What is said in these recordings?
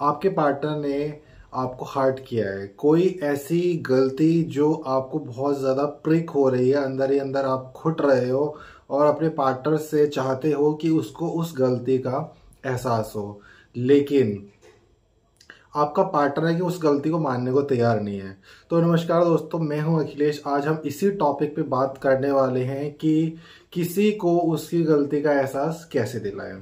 आपके पार्टनर ने आपको हर्ट किया है, कोई ऐसी गलती जो आपको बहुत ज़्यादा प्रिक हो रही है, अंदर ही अंदर आप घुट रहे हो और अपने पार्टनर से चाहते हो कि उसको उस गलती का एहसास हो, लेकिन आपका पार्टनर है कि उस गलती को मानने को तैयार नहीं है। तो नमस्कार दोस्तों, मैं हूं अखिलेश। आज हम इसी टॉपिक पे बात करने वाले हैं कि किसी को उसकी गलती का एहसास कैसे दिलाएं।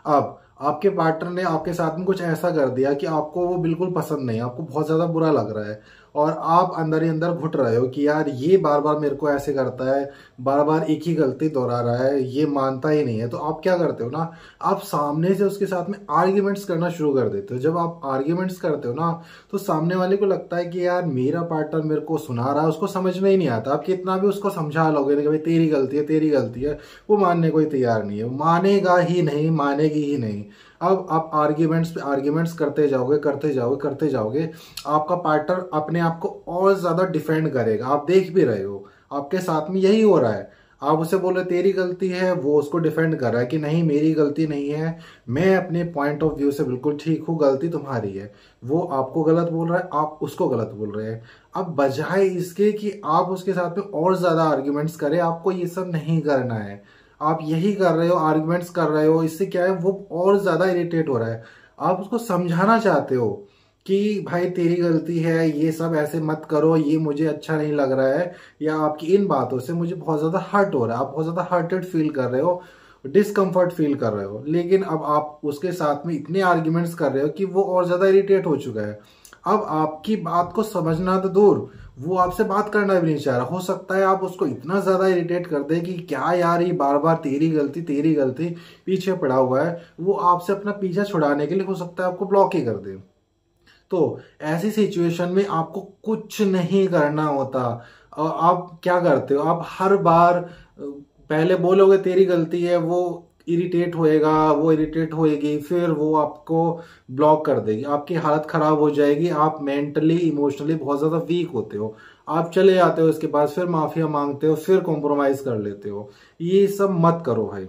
अब आपके पार्टनर ने आपके साथ में कुछ ऐसा कर दिया कि आपको वो बिल्कुल पसंद नहीं, आपको बहुत ज्यादा बुरा लग रहा है और आप अंदर ही अंदर घुट रहे हो कि यार ये बार बार मेरे को ऐसे करता है, बार बार एक ही गलती दोहरा रहा है, ये मानता ही नहीं है। तो आप क्या करते हो ना, आप सामने से उसके साथ में आर्ग्यूमेंट्स करना शुरू कर देते हो। जब आप आर्ग्यूमेंट्स करते हो ना, तो सामने वाले को लगता है कि यार मेरा पार्टनर मेरे को सुना रहा है, उसको समझ में ही नहीं आता। आप कितना भी उसको समझा लोगे कि भाई तेरी गलती है, तेरी गलती है, वो मानने को ही तैयार नहीं है, वो मानेगा ही नहीं, मानेगी ही नहीं। अब आप आर्ग्यूमेंट्स पे आर्ग्यूमेंट्स करते जाओगे, करते जाओगे, करते जाओगे, आपका पार्टनर अपने आप को और ज्यादा डिफेंड करेगा। आप देख भी रहे हो आपके साथ में यही हो रहा है। आप उसे बोल रहे तेरी गलती है, वो उसको डिफेंड कर रहा है कि नहीं मेरी गलती नहीं है, मैं अपने पॉइंट ऑफ व्यू से बिल्कुल ठीक हूँ, गलती तुम्हारी है। वो आपको गलत बोल रहा है, आप उसको गलत बोल रहे हैं। अब बजाय इसके कि आप उसके साथ में और ज्यादा आर्ग्यूमेंट्स करें, आपको ये सब नहीं करना है। आप यही कर रहे हो, आर्ग्यूमेंट्स कर रहे हो, इससे क्या है वो और ज्यादा इरिटेट हो रहा है। आप उसको समझाना चाहते हो कि भाई तेरी गलती है, ये सब ऐसे मत करो, ये मुझे अच्छा नहीं लग रहा है, या आपकी इन बातों से मुझे बहुत ज्यादा हर्ट हो रहा है, आप बहुत ज्यादा हर्टेड फील कर रहे हो, डिस्कम्फर्ट फील कर रहे हो। लेकिन अब आप उसके साथ में इतने आर्ग्यूमेंट्स कर रहे हो कि वो और ज्यादा इरिटेट हो चुका है। अब आपकी बात को समझना तो दूर, वो आपसे बात करना भी नहीं चाह रहा। हो सकता है आप उसको इतना ज्यादा इरिटेट कर दे कि क्या यार ये बार बार तेरी गलती, तेरी गलती, पीछे पड़ा हुआ है। वो आपसे अपना पीछा छुड़ाने के लिए हो सकता है आपको ब्लॉक ही कर दे। तो ऐसी सिचुएशन में आपको कुछ नहीं करना होता। आप क्या करते हो, आप हर बार पहले बोलोगे तेरी गलती है, वो इरिटेट होएगा, वो इरिटेट होएगी, फिर वो आपको ब्लॉक कर देगी, आपकी हालत खराब हो जाएगी, आप मेंटली इमोशनली बहुत ज्यादा वीक होते हो। आप चले जाते हो, इसके बाद फिर माफिया मांगते हो, फिर कॉम्प्रोमाइज कर लेते हो। ये सब मत करो भाई।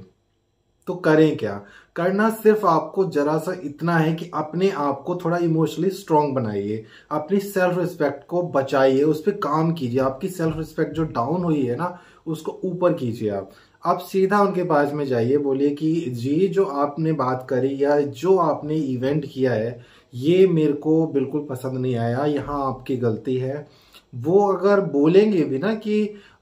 तो करें क्या, करना सिर्फ आपको जरा सा इतना है कि अपने आप को थोड़ा इमोशनली स्ट्रांग बनाइए, अपनी सेल्फ रिस्पेक्ट को बचाइए, उस पर काम कीजिए। आपकी सेल्फ रिस्पेक्ट जो डाउन हुई है ना, उसको ऊपर कीजिए। आप सीधा उनके पास में जाइए, बोलिए कि जी जो आपने बात करी या जो आपने इवेंट किया है, ये मेरे को बिल्कुल पसंद नहीं आया, यहाँ आपकी गलती है। वो अगर बोलेंगे भी ना कि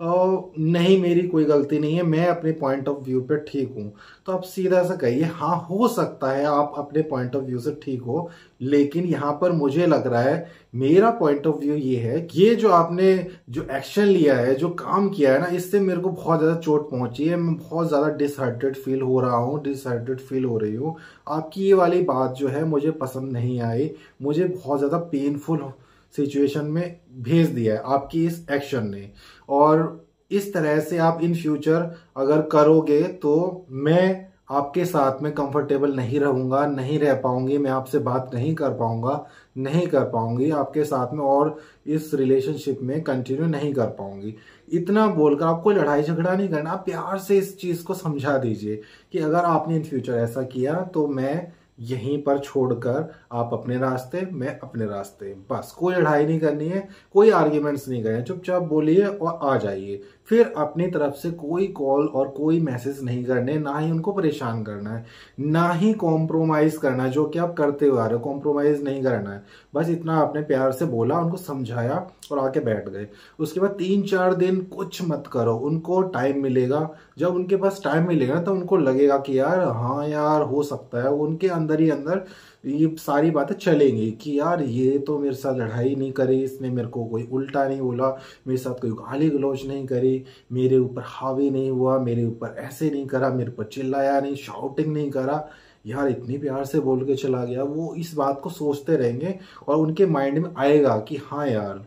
नहीं मेरी कोई गलती नहीं है, मैं अपने पॉइंट ऑफ व्यू पे ठीक हूं, तो आप सीधा सा कहिए हाँ हो सकता है आप अपने पॉइंट ऑफ व्यू से ठीक हो, लेकिन यहाँ पर मुझे लग रहा है, मेरा पॉइंट ऑफ व्यू ये है कि ये जो आपने जो एक्शन लिया है, जो काम किया है ना, इससे मेरे को बहुत ज्यादा चोट पहुंची है, मैं बहुत ज्यादा डिसहार्टेड फील हो रहा हूँ, डिसहार्टेड फील हो रही हूँ। आपकी ये वाली बात जो है मुझे पसंद नहीं आई, मुझे बहुत ज्यादा पेनफुल सिचुएशन में भेज दिया है आपकी इस एक्शन ने। और इस तरह से आप इन फ्यूचर अगर करोगे तो मैं आपके साथ में कंफर्टेबल नहीं रहूंगा, नहीं रह पाऊंगी, मैं आपसे बात नहीं कर पाऊंगा, नहीं कर पाऊंगी आपके साथ में, और इस रिलेशनशिप में कंटिन्यू नहीं कर पाऊंगी। इतना बोलकर आपको लड़ाई झगड़ा नहीं करना, आप प्यार से इस चीज को समझा दीजिए कि अगर आपने इन फ्यूचर ऐसा किया तो मैं यहीं पर छोड़कर आप अपने रास्ते, मैं अपने रास्ते, बस कोई लड़ाई नहीं करनी है, कोई आर्ग्यूमेंट्स नहीं करने, चुपचाप बोलिए और आ जाइए। फिर अपनी तरफ से कोई कॉल और कोई मैसेज नहीं करने, ना ही उनको परेशान करना है, ना ही कॉम्प्रोमाइज करना है, जो कि आप करते हुए आ रहे हो, कॉम्प्रोमाइज नहीं करना है। बस इतना आपने प्यार से बोला, उनको समझाया और आके बैठ गए। उसके बाद 3-4 दिन कुछ मत करो, उनको टाइम मिलेगा, जब उनके पास टाइम मिलेगा तो उनको लगेगा कि यार हाँ यार हो सकता है, उनके अंदर ही अंदर ये सारी बातें चलेंगी कि यार ये तो मेरे साथ लड़ाई नहीं करी, इसने मेरे को कोई उल्टा नहीं बोला, मेरे साथ कोई गाली गलौज नहीं करी, मेरे ऊपर हावी नहीं हुआ, मेरे ऊपर ऐसे नहीं करा, मेरे ऊपर चिल्लाया नहीं, शाउटिंग नहीं करा, यार इतनी प्यार से बोल के चला गया। वो इस बात को सोचते रहेंगे और उनके माइंड में आएगा कि हाँ यार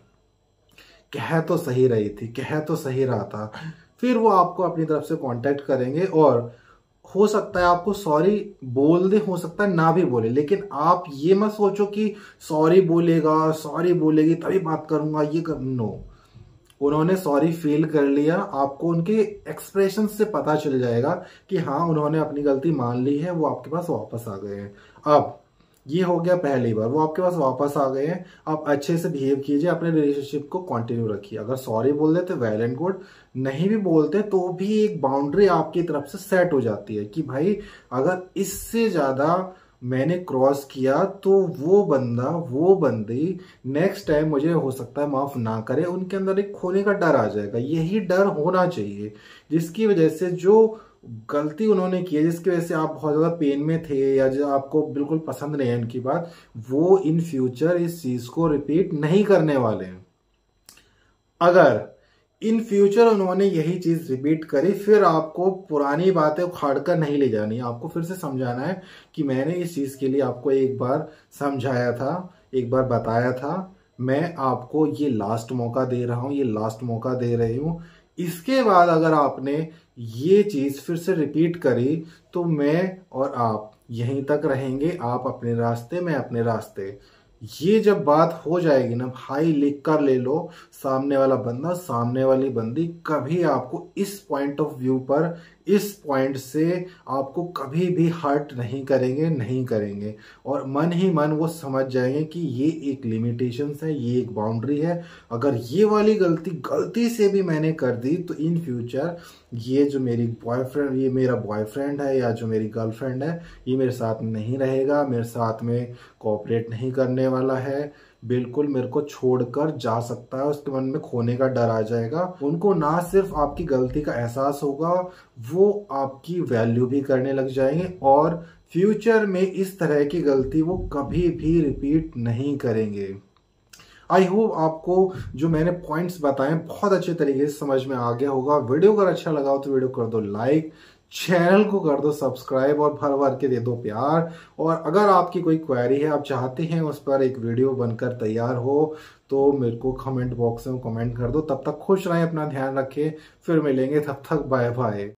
कह तो सही रही थी, कह तो सही रहा था। फिर वो आपको अपनी तरफ से कांटेक्ट करेंगे और हो सकता है आपको सॉरी बोल दे, हो सकता है ना भी बोले, लेकिन आप ये मत सोचो कि सॉरी बोलेगा, सॉरी बोलेगी तभी बात करूंगा, ये कर, नो। उन्होंने सॉरी फील कर लिया, आपको उनके एक्सप्रेशन से पता चल जाएगा कि हाँ उन्होंने अपनी गलती मान ली है, वो आपके पास वापस आ गए हैं। अब ये हो गया पहली बार, वो आपके पास वापस आ गए हैं, आप अच्छे से बिहेव कीजिए, अपने रिलेशनशिप को कंटिन्यू रखिए। अगर सॉरी बोल देते वेल एंड गुड, नहीं भी बोलते तो भी एक बाउंड्री आपकी तरफ से सेट हो जाती है कि भाई अगर इससे ज्यादा मैंने क्रॉस किया तो वो बंदा वो बंदी नेक्स्ट टाइम मुझे हो सकता है माफ ना करे, उनके अंदर एक खोने का डर आ जाएगा। यही डर होना चाहिए, जिसकी वजह से जो गलती उन्होंने की है, जिसकी वजह से आप बहुत ज्यादा पेन में थे या जो आपको बिल्कुल पसंद नहीं है उनकी बात, वो इन फ्यूचर इस चीज को रिपीट नहीं करने वाले हैं। अगर इन फ्यूचर उन्होंने यही चीज रिपीट करी, फिर आपको पुरानी बातें उखाड़ कर नहीं ले जानी, आपको फिर से समझाना है कि मैंने इस चीज के लिए आपको एक बार समझाया था, एक बार बताया था, मैं आपको ये लास्ट मौका दे रहा हूं, ये लास्ट मौका दे रही हूं। इसके बाद अगर आपने ये चीज फिर से रिपीट करी तो मैं और आप यहीं तक रहेंगे, आप अपने रास्ते, मैं अपने रास्ते। ये जब बात हो जाएगी ना भाई, लिख कर ले लो, सामने वाला बंदा सामने वाली बंदी कभी आपको इस पॉइंट ऑफ व्यू पर, इस पॉइंट से आपको कभी भी हर्ट नहीं करेंगे, नहीं करेंगे। और मन ही मन वो समझ जाएंगे कि ये एक लिमिटेशंस है, ये एक बाउंड्री है। अगर ये वाली गलती से भी मैंने कर दी तो इन फ्यूचर ये जो मेरी बॉयफ्रेंड, ये मेरा बॉयफ्रेंड है या जो मेरी गर्लफ्रेंड है, ये मेरे साथ नहीं रहेगा, मेरे साथ में कोऑपरेट नहीं करने वाला है, बिल्कुल मेरे को छोड़कर जा सकता है। उसके मन में खोने का डर आ जाएगा। उनको ना सिर्फ आपकी गलती का एहसास होगा, वो आपकी वैल्यू भी करने लग जाएंगे और फ्यूचर में इस तरह की गलती वो कभी भी रिपीट नहीं करेंगे। आई होप आपको जो मैंने पॉइंट्स बताए बहुत अच्छे तरीके से समझ में आ गया होगा। वीडियो अगर अच्छा लगा हो तो वीडियो कर दो लाइक, चैनल को कर दो सब्सक्राइब और भर भर के दे दो प्यार। और अगर आपकी कोई क्वेरी है, आप चाहते हैं उस पर एक वीडियो बनकर तैयार हो, तो मेरे को कमेंट बॉक्स में कमेंट कर दो। तब तक खुश रहें, अपना ध्यान रखें, फिर मिलेंगे, तब तक बाय बाय।